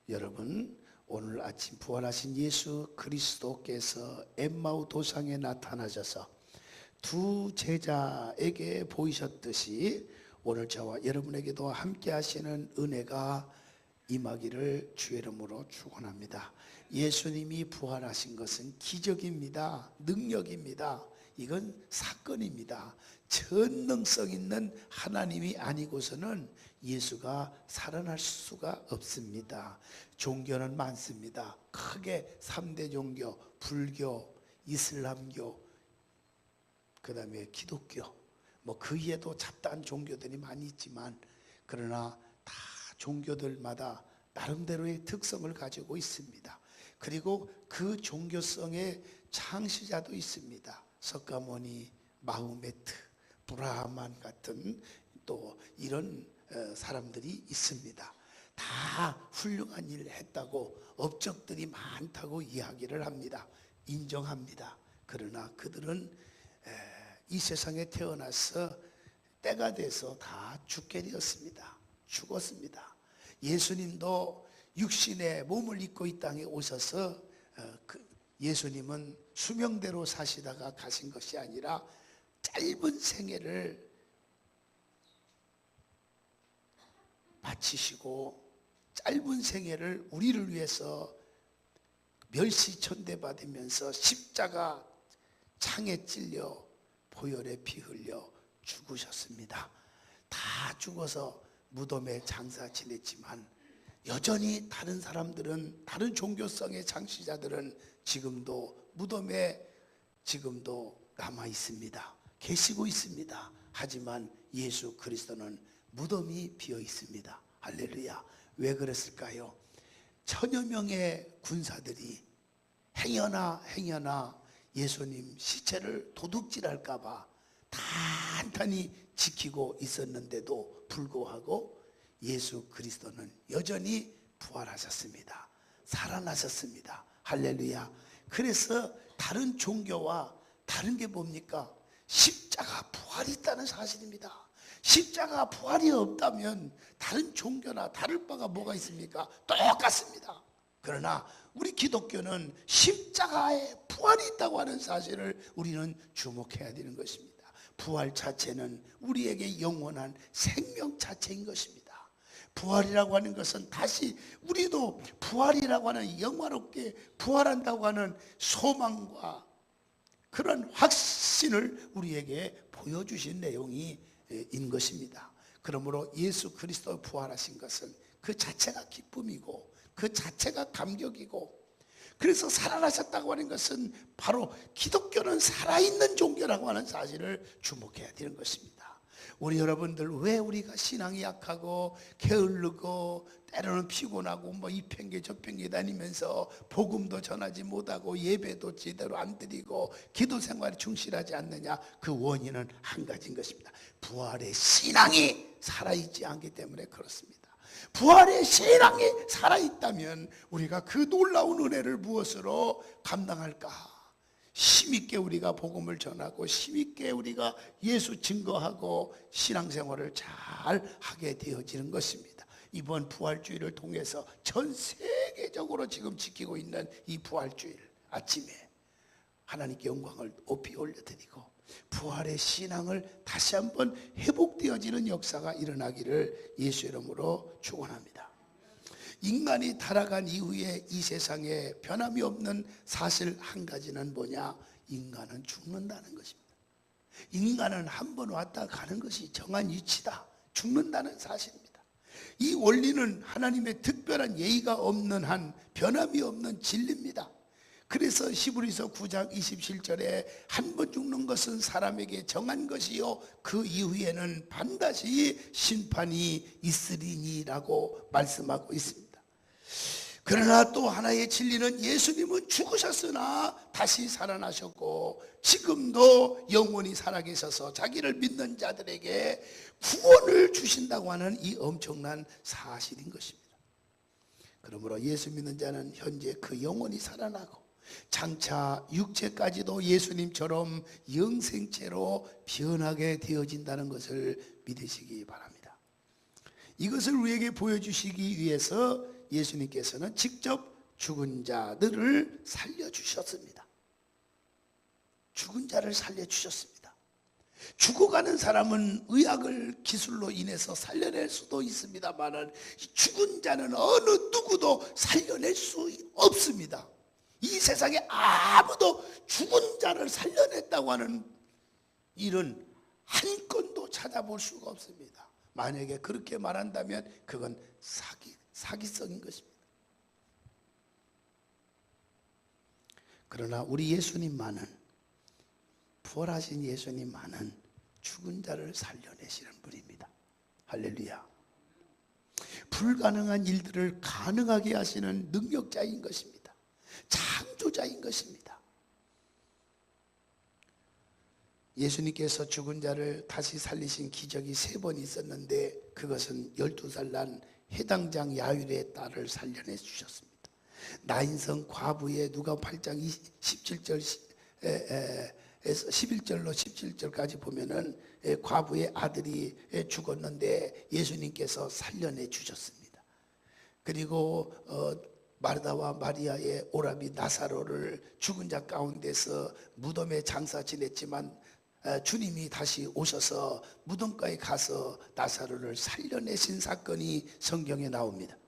여러분, 오늘 아침 부활하신 예수 그리스도께서 엠마오 도상에 나타나셔서 두 제자에게 보이셨듯이 오늘 저와 여러분에게도 함께 하시는 은혜가 임하기를 주의 이름으로 축원합니다. 예수님이 부활하신 것은 기적입니다. 능력입니다. 이건 사건입니다. 전능성 있는 하나님이 아니고서는 예수가 살아날 수가 없습니다. 종교는 많습니다. 크게 3대 종교, 불교, 이슬람교, 그 다음에 기독교, 그 위에도 잡다한 종교들이 많이 있지만, 그러나 다 종교들마다 나름대로의 특성을 가지고 있습니다. 그리고 그 종교성의 창시자도 있습니다. 석가모니, 마호메트, 브라하만 같은 또 이런 사람들이 있습니다. 다 훌륭한 일을 했다고, 업적들이 많다고 이야기를 합니다. 인정합니다. 그러나 그들은 이 세상에 태어나서 때가 돼서 다 죽게 되었습니다. 죽었습니다. 예수님도 육신의 몸을 입고 이 땅에 오셔서 예수님은 수명대로 사시다가 가신 것이 아니라 짧은 생애를 바치시고 짧은 생애를 우리를 위해서 멸시천대 받으면서 십자가 창에 찔려 보혈에 피 흘려 죽으셨습니다. 다 죽어서 무덤에 장사 지냈지만 여전히 다른 사람들은, 다른 종교성의 창시자들은 지금도 무덤에 남아 있습니다. 계시고 있습니다. 하지만 예수 그리스도는 무덤이 비어 있습니다. 할렐루야. 왜 그랬을까요? 천여 명의 군사들이 행여나 예수님 시체를 도둑질할까봐 단단히 지키고 있었는데도 불구하고 예수 그리스도는 여전히 부활하셨습니다. 살아나셨습니다. 할렐루야. 그래서 다른 종교와 다른 게 뭡니까? 십자가 부활이 있다는 사실입니다. 십자가 부활이 없다면 다른 종교나 다를 바가 뭐가 있습니까? 똑같습니다. 그러나 우리 기독교는 십자가에 부활이 있다고 하는 사실을 우리는 주목해야 되는 것입니다. 부활 자체는 우리에게 영원한 생명 자체인 것입니다. 부활이라고 하는 것은 다시 우리도 부활이라고 하는, 영화롭게 부활한다고 하는 소망과 그런 확신을 우리에게 보여주신 내용이 인 것입니다. 그러므로 예수 그리스도 부활하신 것은 그 자체가 기쁨이고 그 자체가 감격이고, 그래서 살아나셨다고 하는 것은 바로 기독교는 살아있는 종교라고 하는 사실을 주목해야 되는 것입니다. 우리 여러분들, 왜 우리가 신앙이 약하고 게을르고 때로는 피곤하고 이 팽개 저 팽개 다니면서 복음도 전하지 못하고 예배도 제대로 안 드리고 기도 생활에 충실하지 않느냐? 그 원인은 한 가지인 것입니다. 부활의 신앙이 살아있지 않기 때문에 그렇습니다. 부활의 신앙이 살아있다면 우리가 그 놀라운 은혜를 무엇으로 감당할까? 힘있게 우리가 복음을 전하고 힘있게 우리가 예수 증거하고 신앙생활을 잘 하게 되어지는 것입니다. 이번 부활주의를 통해서 전 세계적으로 지금 지키고 있는 이 부활주일 아침에 하나님께 영광을 높이 올려드리고 부활의 신앙을 다시 한번 회복되어지는 역사가 일어나기를 예수 이름으로 축원합니다. 인간이 타락한 이후에 이 세상에 변함이 없는 사실 한 가지는 뭐냐? 인간은 죽는다는 것입니다. 인간은 한 번 왔다 가는 것이 정한 이치다. 죽는다는 사실입니다. 이 원리는 하나님의 특별한 예의가 없는 한 변함이 없는 진리입니다. 그래서 히브리서 9장 27절에 한 번 죽는 것은 사람에게 정한 것이요 그 이후에는 반드시 심판이 있으리니라고 말씀하고 있습니다. 그러나 또 하나의 진리는 예수님은 죽으셨으나 다시 살아나셨고 지금도 영원히 살아계셔서 자기를 믿는 자들에게 구원을 주신다고 하는 이 엄청난 사실인 것입니다. 그러므로 예수 믿는 자는 현재 그 영혼이 살아나고 장차 육체까지도 예수님처럼 영생체로 변하게 되어진다는 것을 믿으시기 바랍니다. 이것을 우리에게 보여주시기 위해서 예수님께서는 직접 죽은 자들을 살려주셨습니다. 죽은 자를 살려주셨습니다. 죽어가는 사람은 의학을 기술로 인해서 살려낼 수도 있습니다만 죽은 자는 어느 누구도 살려낼 수 없습니다. 이 세상에 아무도 죽은 자를 살려냈다고 하는 일은 한 건도 찾아볼 수가 없습니다. 만약에 그렇게 말한다면 그건 사기성인 것입니다. 그러나 우리 예수님만은, 부활하신 예수님만은 죽은 자를 살려내시는 분입니다. 할렐루야. 불가능한 일들을 가능하게 하시는 능력자인 것입니다. 창조자인 것입니다. 예수님께서 죽은 자를 다시 살리신 기적이 3번 있었는데 그것은 12살 난 해당장 야율의 딸을 살려내 주셨습니다. 나인성 과부의 누가 8장 11절로 17절까지 보면은 과부의 아들이 죽었는데 예수님께서 살려내 주셨습니다. 그리고 마르다와 마리아의 오라비 나사로를 죽은 자 가운데서 무덤에 장사 지냈지만 주님이 다시 오셔서 무덤가에 가서 나사로를 살려내신 사건이 성경에 나옵니다.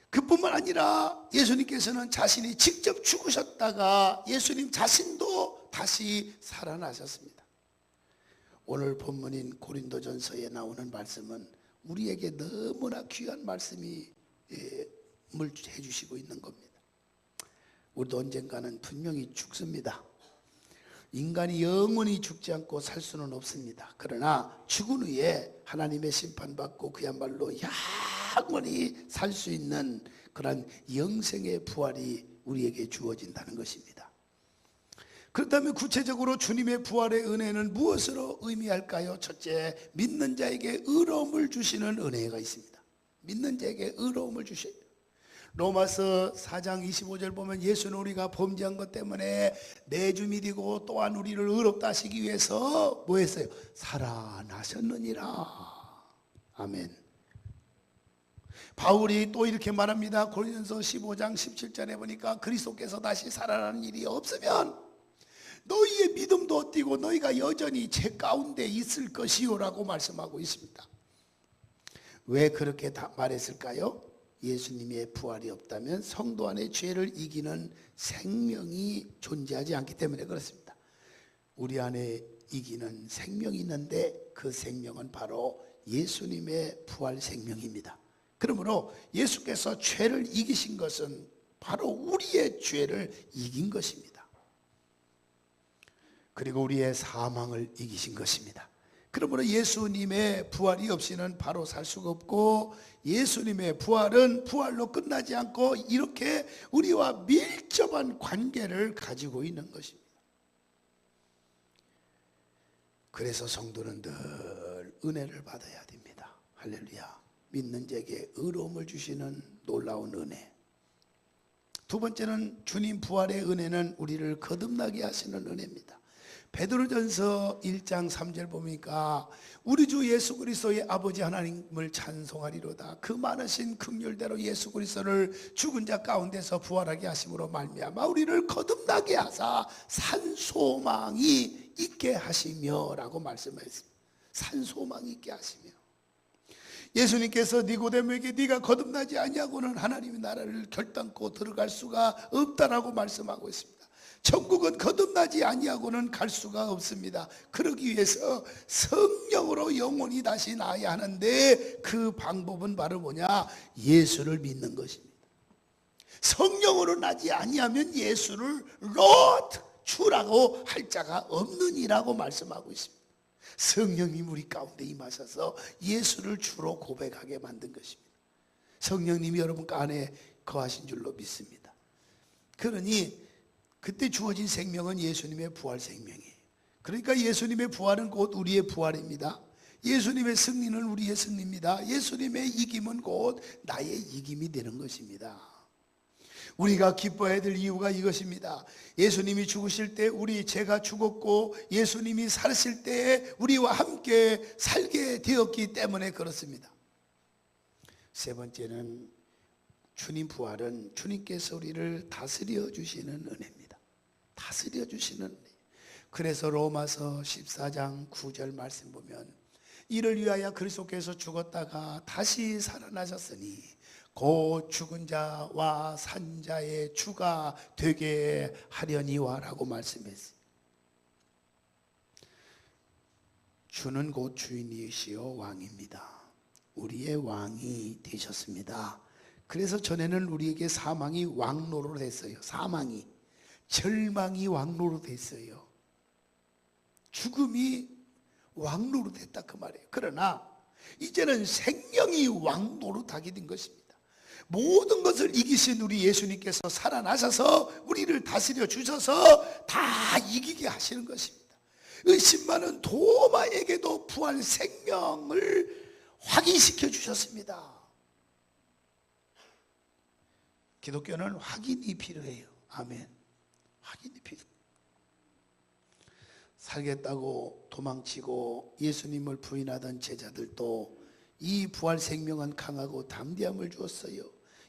그뿐만 아니라 예수님께서는 자신이 직접 죽으셨다가 예수님 자신도 다시 살아나셨습니다. 오늘 본문인 고린도전서에 나오는 말씀은 우리에게 너무나 귀한 말씀이 해주시고 있는 겁니다. 우리도 언젠가는 분명히 죽습니다. 인간이 영원히 죽지 않고 살 수는 없습니다. 그러나 죽은 후에 하나님의 심판받고 그야말로 영원히 살 수 있는 그런 영생의 부활이 우리에게 주어진다는 것입니다. 그렇다면 구체적으로 주님의 부활의 은혜는 무엇으로 의미할까요? 첫째, 믿는 자에게 의로움을 주시는 은혜가 있습니다. 믿는 자에게 의로움을 주셔요. 로마서 4장 25절 보면 예수는 우리가 범죄한 것 때문에 내주 믿이고 또한 우리를 의롭다 하시기 위해서 뭐 했어요? 살아나셨느니라. 아멘. 바울이 또 이렇게 말합니다. 고린도전서 15장 17절에 보니까 그리스도께서 다시 살아나는 일이 없으면 너희의 믿음도 뛰고 너희가 여전히 죄 가운데 있을 것이요 라고 말씀하고 있습니다. 왜 그렇게 말했을까요? 예수님의 부활이 없다면 성도 안에 죄를 이기는 생명이 존재하지 않기 때문에 그렇습니다. 우리 안에 이기는 생명이 있는데 그 생명은 바로 예수님의 부활 생명입니다. 그러므로 예수께서 죄를 이기신 것은 바로 우리의 죄를 이긴 것입니다. 그리고 우리의 사망을 이기신 것입니다. 그러므로 예수님의 부활이 없이는 바로 살 수가 없고 예수님의 부활은 부활로 끝나지 않고 이렇게 우리와 밀접한 관계를 가지고 있는 것입니다. 그래서 성도는 늘 은혜를 받아야 됩니다. 할렐루야. 믿는 자에게 의로움을 주시는 놀라운 은혜. 두 번째는 주님 부활의 은혜는 우리를 거듭나게 하시는 은혜입니다. 베드로전서 1장 3절 보니까 우리 주 예수 그리스도의 아버지 하나님을 찬송하리로다. 그 많으신 긍휼대로 예수 그리스도를 죽은 자 가운데서 부활하게 하심으로 말미암아 우리를 거듭나게 하사 산소망이 있게 하시며 라고 말씀하셨습니다. 산소망이 있게 하시며. 예수님께서 니고데모에게 네가 거듭나지 아니하고는 하나님의 나라를 결단코 들어갈 수가 없다라고 말씀하고 있습니다. 천국은 거듭나지 아니하고는 갈 수가 없습니다. 그러기 위해서 성령으로 영혼이 다시 나야 하는데 그 방법은 바로 뭐냐? 예수를 믿는 것입니다. 성령으로 나지 아니하면 예수를 롯 주라고 할 자가 없느니라고 말씀하고 있습니다. 성령님 우리 가운데 임하셔서 예수를 주로 고백하게 만든 것입니다. 성령님이 여러분 안에 거하신 줄로 믿습니다. 그러니 그때 주어진 생명은 예수님의 부활 생명이에요. 그러니까 예수님의 부활은 곧 우리의 부활입니다. 예수님의 승리는 우리의 승리입니다. 예수님의 이김은 곧 나의 이김이 되는 것입니다. 우리가 기뻐해야 될 이유가 이것입니다. 예수님이 죽으실 때 우리 죄가 죽었고 예수님이 사실 때에 우리와 함께 살게 되었기 때문에 그렇습니다. 세 번째는 주님 부활은 주님께서 우리를 다스려 주시는 은혜입니다. 다스려 주시는 은혜. 그래서 로마서 14장 9절 말씀 보면 이를 위하여 그리스도께서 죽었다가 다시 살아나셨으니 곧 죽은 자와 산 자의 주가 되게 하려니와 라고 말씀했어요. 주는 곧 주인이시여 왕입니다. 우리의 왕이 되셨습니다. 그래서 전에는 우리에게 사망이 왕노릇 했어요. 사망이, 절망이 왕노릇 했어요. 죽음이 왕노릇 했다 그 말이에요. 그러나 이제는 생명이 왕노릇하게 된 것입니다. 모든 것을 이기신 우리 예수님께서 살아나셔서 우리를 다스려 주셔서 다 이기게 하시는 것입니다. 의심 많은 도마에게도 부활 생명을 확인시켜 주셨습니다. 기독교는 확인이 필요해요. 아멘. 확인이 필요해요. 살겠다고 도망치고 예수님을 부인하던 제자들도 이 부활 생명은 강하고 담대함을 주었어요.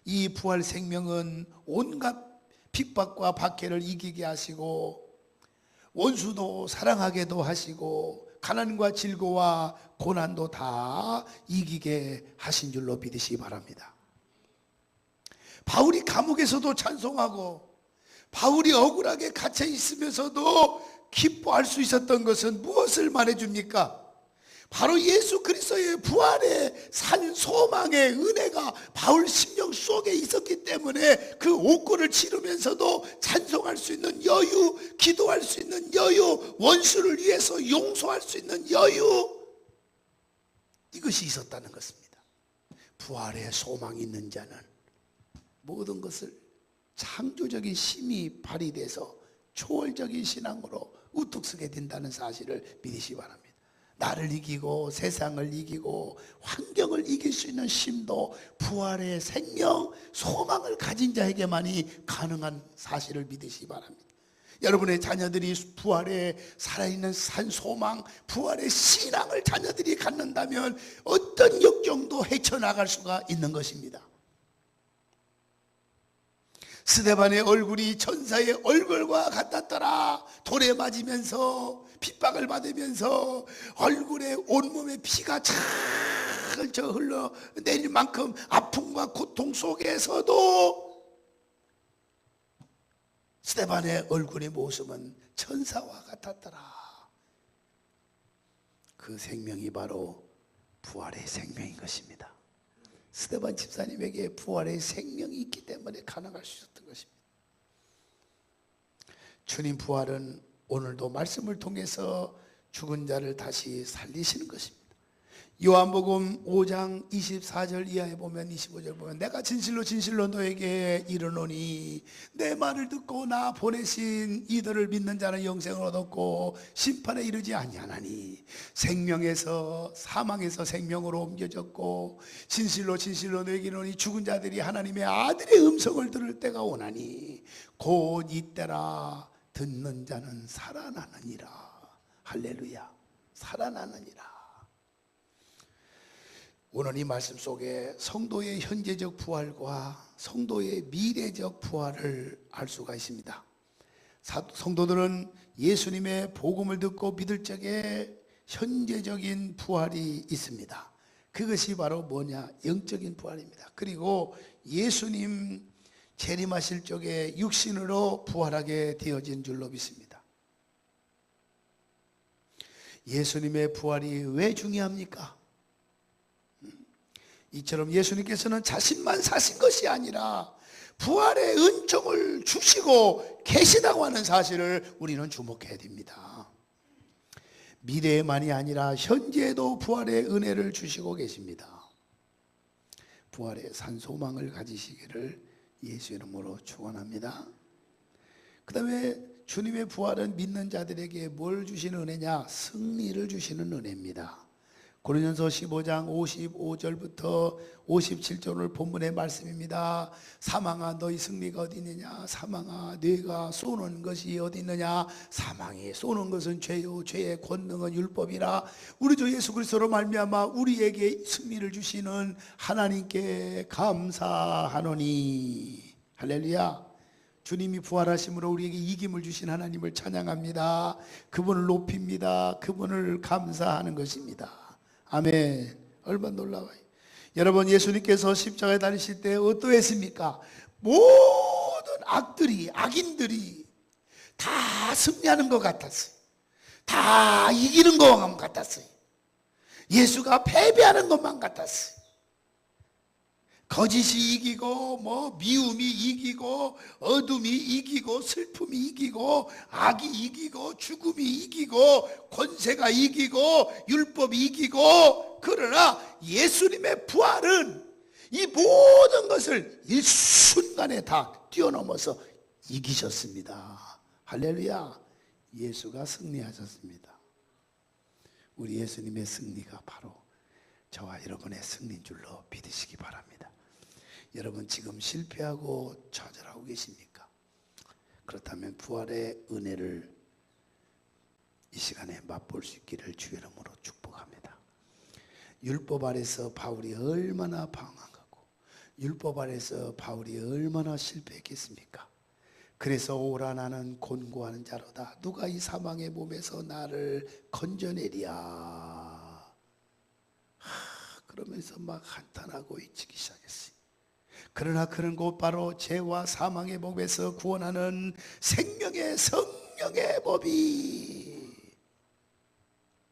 이 부활 생명은 온갖 핍박과 박해를 이기게 하시고 원수도 사랑하게도 하시고 가난과 질고와 고난도 다 이기게 하신 줄로 믿으시기 바랍니다. 바울이 감옥에서도 찬송하고 바울이 억울하게 갇혀 있으면서도 기뻐할 수 있었던 것은 무엇을 말해줍니까? 바로 예수 그리스도의 부활의 산 소망의 은혜가 바울 심령 속에 있었기 때문에 그 옥고를 치르면서도 찬송할 수 있는 여유, 기도할 수 있는 여유, 원수를 위해서 용서할 수 있는 여유, 이것이 있었다는 것입니다. 부활의 소망이 있는 자는 모든 것을 창조적인 힘이 발휘돼서 초월적인 신앙으로 우뚝 서게 된다는 사실을 믿으시기 바랍니다. 나를 이기고 세상을 이기고 환경을 이길 수 있는 힘도 부활의 생명, 소망을 가진 자에게만이 가능한 사실을 믿으시기 바랍니다. 여러분의 자녀들이 부활의 살아있는 산 소망, 부활의 신앙을 자녀들이 갖는다면 어떤 역경도 헤쳐나갈 수가 있는 것입니다. 스데반의 얼굴이 천사의 얼굴과 같았더라. 돌에 맞으면서 핍박을 받으면서 얼굴에 온몸에 피가 찰저 흘러내릴 만큼 아픔과 고통 속에서도 스데반의 얼굴의 모습은 천사와 같았더라. 그 생명이 바로 부활의 생명인 것입니다. 스데반 집사님에게 부활의 생명이 있기 때문에 가능할 수 있었던 것입니다. 주님 부활은 오늘도 말씀을 통해서 죽은 자를 다시 살리시는 것입니다. 요한복음 5장 24절 이하에 보면 25절 보면 내가 진실로 진실로 너에게 이르노니 내 말을 듣고 나 보내신 이들을 믿는 자는 영생을 얻었고 심판에 이르지 아니하나니 생명에서 사망에서 생명으로 옮겨졌고 진실로 진실로 너에게 이르노니 죽은 자들이 하나님의 아들의 음성을 들을 때가 오나니 곧 이때라 듣는 자는 살아나느니라. 할렐루야. 살아나느니라. 오늘 이 말씀 속에 성도의 현재적 부활과 성도의 미래적 부활을 알 수가 있습니다. 성도들은 예수님의 복음을 듣고 믿을 적에 현재적인 부활이 있습니다. 그것이 바로 뭐냐? 영적인 부활입니다. 그리고 예수님 재림하실 적에 육신으로 부활하게 되어진 줄로 믿습니다. 예수님의 부활이 왜 중요합니까? 이처럼 예수님께서는 자신만 사신 것이 아니라 부활의 은총을 주시고 계시다고 하는 사실을 우리는 주목해야 됩니다. 미래에만이 아니라 현재에도 부활의 은혜를 주시고 계십니다. 부활의 산소망을 가지시기를 예수 이름으로 축원합니다. 그 다음에 주님의 부활은 믿는 자들에게 뭘 주시는 은혜냐? 승리를 주시는 은혜입니다. 고린도전서 15장 55절부터 57절 본문의 말씀입니다. 사망아 너희 승리가 어디 있느냐? 사망아 네가 쏘는 것이 어디 있느냐? 사망이 쏘는 것은 죄요 죄의 권능은 율법이라. 우리 주 예수 그리스도로 말미암아 우리에게 승리를 주시는 하나님께 감사하노니. 할렐루야. 주님이 부활하심으로 우리에게 이김을 주신 하나님을 찬양합니다. 그분을 높입니다. 그분을 감사하는 것입니다. 아멘. 얼마나 놀라워요. 여러분, 예수님께서 십자가에 달리실 때 어떠했습니까? 모든 악인들이 다 승리하는 것 같았어요. 다 이기는 것 같았어요. 예수가 패배하는 것만 같았어요. 거짓이 이기고 미움이 이기고 어둠이 이기고 슬픔이 이기고 악이 이기고 죽음이 이기고 권세가 이기고 율법이 이기고. 그러나 예수님의 부활은 이 모든 것을 일순간에 다 뛰어넘어서 이기셨습니다. 할렐루야. 예수가 승리하셨습니다. 우리 예수님의 승리가 바로 저와 여러분의 승리인 줄로 믿으시기 바랍니다. 여러분, 지금 실패하고 좌절하고 계십니까? 그렇다면 부활의 은혜를 이 시간에 맛볼 수 있기를 주의 이름으로 축복합니다. 율법 아래서 바울이 얼마나 방황하고 율법 아래서 바울이 얼마나 실패했겠습니까? 그래서 오라 나는 곤고하는 자로다. 누가 이 사망의 몸에서 나를 건져내랴. 그러면서 막 한탄하고 외치기 시작했어요. 그러나 그는 곧바로 죄와 사망의 몸에서 구원하는 생명의 성령의 법이,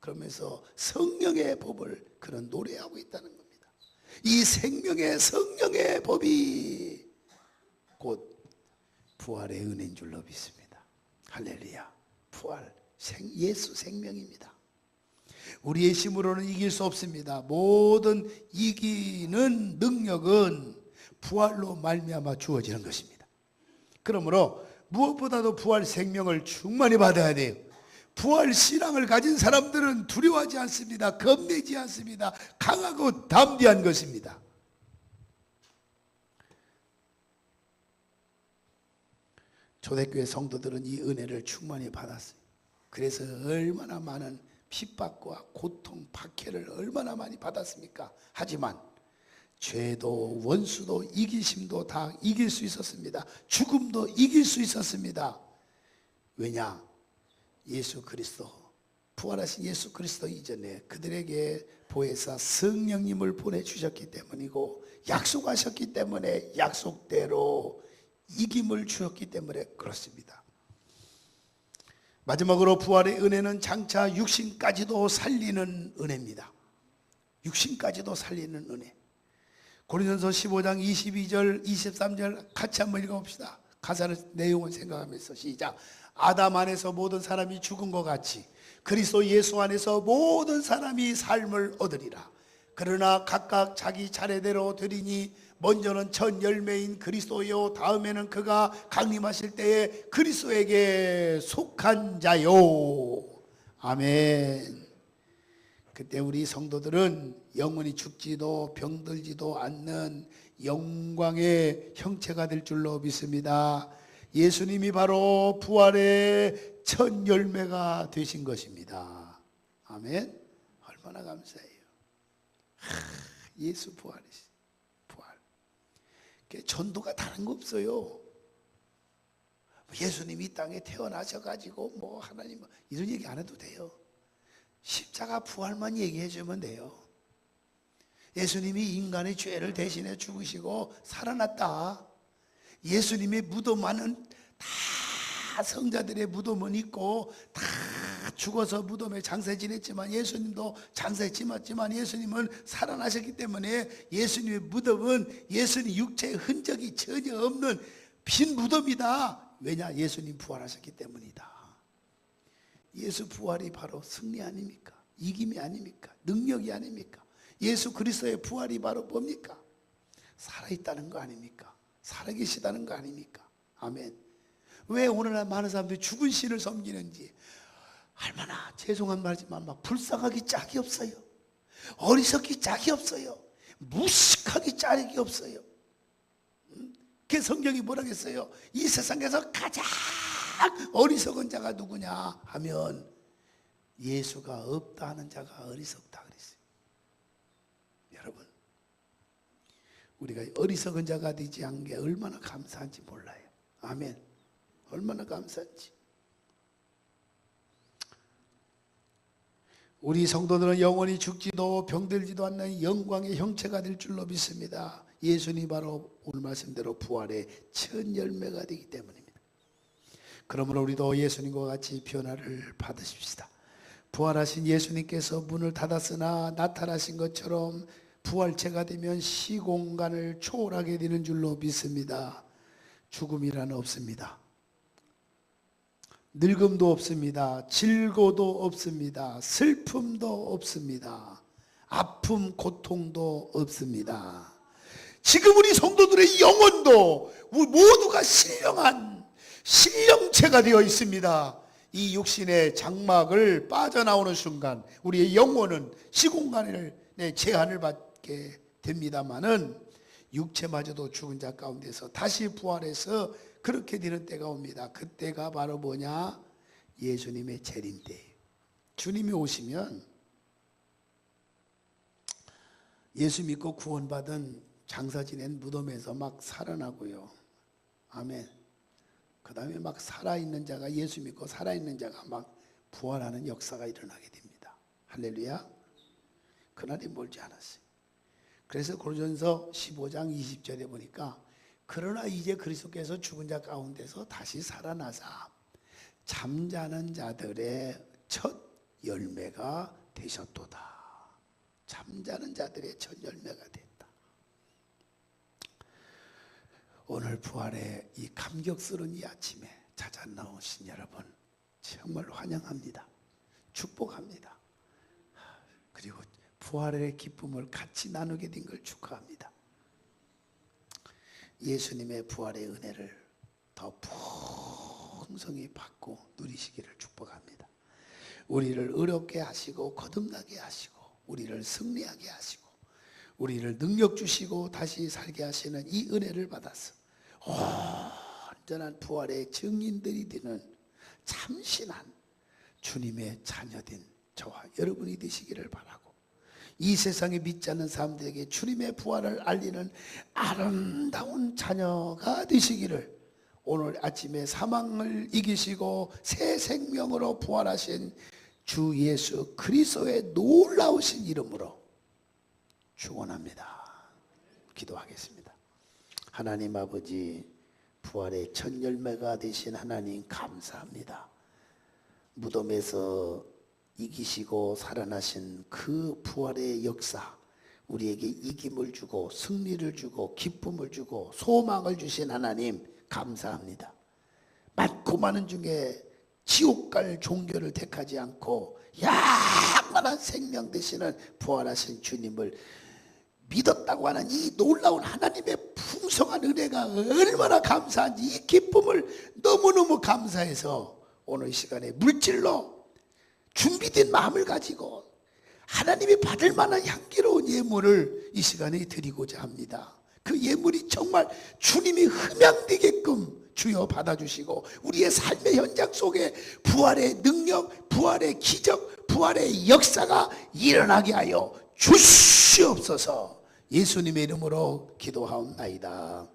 그러면서 성령의 법을 그는 노래하고 있다는 겁니다. 이 생명의 성령의 법이 곧 부활의 은혜인 줄로 믿습니다. 할렐루야. 부활, 예수 생명입니다. 우리의 힘으로는 이길 수 없습니다. 모든 이기는 능력은 부활로 말미암아 주어지는 것입니다. 그러므로 무엇보다도 부활 생명을 충만히 받아야 돼요. 부활 신앙을 가진 사람들은 두려워하지 않습니다. 겁내지 않습니다. 강하고 담대한 것입니다. 초대교회 성도들은 이 은혜를 충만히 받았어요. 그래서 얼마나 많은 핍박과 고통, 박해를 얼마나 많이 받았습니까? 하지만 죄도 원수도 이기심도 다 이길 수 있었습니다. 죽음도 이길 수 있었습니다. 왜냐? 예수 그리스도, 부활하신 예수 그리스도 이전에 그들에게 보혜사 성령님을 보내주셨기 때문이고, 약속하셨기 때문에 약속대로 이김을 주셨기 때문에 그렇습니다. 마지막으로 부활의 은혜는 장차 육신까지도 살리는 은혜입니다. 육신까지도 살리는 은혜. 고린도전서 15장 22절 23절 같이 한번 읽어봅시다. 가사를, 내용을 생각하면서 시작. 아담 안에서 모든 사람이 죽은 것 같이 그리스도 예수 안에서 모든 사람이 삶을 얻으리라. 그러나 각각 자기 차례대로 되리니 먼저는 첫 열매인 그리스도요, 다음에는 그가 강림하실 때에 그리스도에게 속한 자요. 아멘. 그때 우리 성도들은 영원히 죽지도 병들지도 않는 영광의 형체가 될 줄로 믿습니다. 예수님이 바로 부활의 첫 열매가 되신 것입니다. 아멘. 얼마나 감사해요. 예수 부활이시. 부활. 전도가 다른 거 없어요. 예수님이 이 땅에 태어나셔가지고 하나님 이런 얘기 안 해도 돼요. 십자가 부활만 얘기해 주면 돼요. 예수님이 인간의 죄를 대신해 죽으시고 살아났다. 예수님의 무덤 안은 다 성자들의 무덤은 있고 다 죽어서 무덤에 장사 지냈지만 예수님도 장사에 지났지만 예수님은 살아나셨기 때문에 예수님의 무덤은 예수님 육체의 흔적이 전혀 없는 빈 무덤이다. 왜냐? 예수님 부활하셨기 때문이다. 예수 부활이 바로 승리 아닙니까? 이김이 아닙니까? 능력이 아닙니까? 예수 그리스도의 부활이 바로 뭡니까? 살아있다는 거 아닙니까? 살아계시다는 거 아닙니까? 아멘. 왜 오늘날 많은 사람들이 죽은 신을 섬기는지 얼마나 죄송한 말이지만 막 불쌍하기 짝이 없어요. 어리석기 짝이 없어요. 무식하기 짝이 없어요. 그 성경이 뭐라고 했어요? 이 세상에서 가장 어리석은 자가 누구냐 하면 예수가 없다 하는 자가 어리석다 그랬어요. 여러분, 우리가 어리석은 자가 되지 않은 게 얼마나 감사한지 몰라요. 아멘. 얼마나 감사한지. 우리 성도들은 영원히 죽지도 병들지도 않는 영광의 형체가 될 줄로 믿습니다. 예수님이 바로 오늘 말씀대로 부활의 첫 열매가 되기 때문입니다. 그러므로 우리도 예수님과 같이 변화를 받으십시다. 부활하신 예수님께서 문을 닫았으나 나타나신 것처럼 부활체가 되면 시공간을 초월하게 되는 줄로 믿습니다. 죽음이란 없습니다. 늙음도 없습니다. 질고도 없습니다. 슬픔도 없습니다. 아픔, 고통도 없습니다. 지금 우리 성도들의 영혼도 모두가 신령한 신령체가 되어 있습니다. 이 육신의 장막을 빠져나오는 순간 우리의 영혼은 시공간의 제한을 받게 됩니다마는 육체마저도 죽은 자 가운데서 다시 부활해서 그렇게 되는 때가 옵니다. 그때가 바로 뭐냐? 예수님의 재림 때예요. 주님이 오시면 예수 믿고 구원받은 장사 지낸 무덤에서 막 살아나고요. 아멘. 그 다음에 막 살아있는 자가, 예수 믿고 살아있는 자가 막 부활하는 역사가 일어나게 됩니다. 할렐루야. 그날이 멀지 않았어요. 그래서 고린도전서 15장 20절에 보니까 그러나 이제 그리스도께서 죽은 자 가운데서 다시 살아나사 잠자는 자들의 첫 열매가 되셨도다. 잠자는 자들의 첫 열매가 됐다. 오늘 부활의 이 감격스러운 이 아침에 찾아 나오신 여러분 정말 환영합니다. 축복합니다. 그리고 부활의 기쁨을 같이 나누게 된 걸 축하합니다. 예수님의 부활의 은혜를 더 풍성히 받고 누리시기를 축복합니다. 우리를 의롭게 하시고 거듭나게 하시고 우리를 승리하게 하시고 우리를 능력 주시고 다시 살게 하시는 이 은혜를 받아서 온전한 부활의 증인들이 되는 참신한 주님의 자녀된 저와 여러분이 되시기를 바라고 이 세상에 믿지 않는 사람들에게 주님의 부활을 알리는 아름다운 자녀가 되시기를 오늘 아침에 사망을 이기시고 새 생명으로 부활하신 주 예수 그리스도의 놀라우신 이름으로 축원합니다. 기도하겠습니다. 하나님 아버지, 부활의 첫 열매가 되신 하나님 감사합니다. 무덤에서 이기시고 살아나신 그 부활의 역사, 우리에게 이김을 주고 승리를 주고 기쁨을 주고 소망을 주신 하나님 감사합니다. 많고 많은 중에 지옥 갈 종교를 택하지 않고 영원한 생명 되시는 부활하신 주님을 믿었다고 하는 이 놀라운 하나님의 풍성한 은혜가 얼마나 감사한지 이 기쁨을 너무너무 감사해서 오늘 시간에 물질로 준비된 마음을 가지고 하나님이 받을 만한 향기로운 예물을 이 시간에 드리고자 합니다. 그 예물이 정말 주님이 흠양되게끔 주여 받아주시고 우리의 삶의 현장 속에 부활의 능력, 부활의 기적, 부활의 역사가 일어나게 하여 주시옵소서. 예수님의 이름으로 기도하옵나이다.